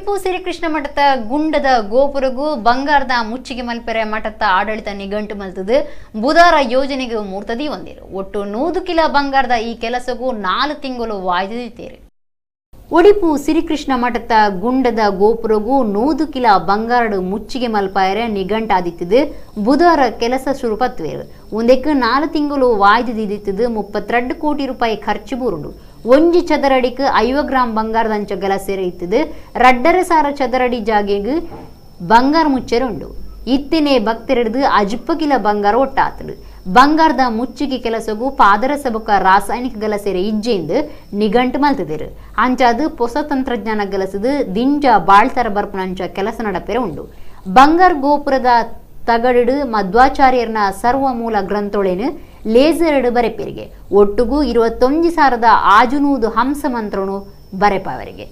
ಉಡುಪು ಶ್ರೀಕೃಷ್ಣ ಮಠದ ಗುಂಡದ ಗೋಪುರಗೂ ಬಂಗಾರದ ಮುಚ್ಚಿಗೆ ಮಲ್ಪೆರೆ ಮಠದ ಆಡಳಿತ ನಿಘಂಟು ಮಲ್ತದು ಬುಧವಾರ ಯೋಜನೆಗೆ ಮೂರ್ತದಿ ಹೊಂದಿರು. ಒಟ್ಟು 100 ಕಿಲೋ ಬಂಗಾರದ ಈ ಕೆಲಸಕ್ಕೂ 4 ತಿಂಗಳು ವಾಯ್ದಿದ್ದೀರಿ. ಉಡುಪು ಶ್ರೀಕೃಷ್ಣ ಮಠದ ಗುಂಡದ ಗೋಪುರಗೂ 100 ಕಿಲೋ ಬಂಗಾರದ ಮುಚ್ಚಿಗೆ ಮಲ್ಪಾಯರೆ ನಿಘಂಟಾದಿತ್ತದು ಬುಧವಾರ ಕೆಲಸ ಶುರು ಪತ್ವೇರು. ಒಂದಕ್ಕೆ 4 ತಿಂಗಳು ವಾಯ್ದಿದ್ದಿತ್ತದು 32 ಕೋಟಿ ರೂಪಾಯಿ ಖರ್ಚು ಬೂರುಂಡು. 1 ಚದರಡಿಗೆ 50 ಗ್ರಾಂ ಬಂಗಾರದ ಅಂಚ ಕೆಲಸೇರೆ ಇತ್ತದು 2.5 ಚದರಡಿ ಜಾಗೆಗೆ ಬಂಗಾರ ಮುಚ್ಚೆರೆ ಉಂಡು. ಇತ್ತಿನೇ ಭಕ್ತರಿಡ್ದು 50 ಕಿಲೋ ಬಂಗಾರ ಒಟ್ಟಾತಲು. ಬಂಗಾರದ ಮುಚ್ಚಿಗೆ ಕೆಲಸಗೂ ಪಾದರಸ ಬೊಕ್ಕ ರಾಸಾಯನಿಕ ಗಲಸೆರೆ ಇಜ್ಜೆಂದು ನಿಘಂಟು ಮಲ್ತದಿರು. ಅಂಚಾದು ಹೊಸ ತಂತ್ರಜ್ಞಾನ ಗಲಸದು ದಿಂಜ ಬಾಳ್ತರ ಬರ್ಪನಂಚ ಕೆಲಸ ನಡಪೆರೆ ಉಂಡು. ಬಂಗಾರ ಗೋಪುರದ ತಗಡಿಡು ಮಧ್ವಾಚಾರ್ಯರ್ನ ಸರ್ವ ಮೂಲ ಗ್ರಂಥೊಳೆನು ಲೇಸರ್ಡು ಬರೆಪೆರಿಗೆ ಒಟ್ಟುಗೂ 21,000 ಆಜುನೂದು ಹಂಸ ಮಂತ್ರನು ಬರೆಪವರಿಗೆ.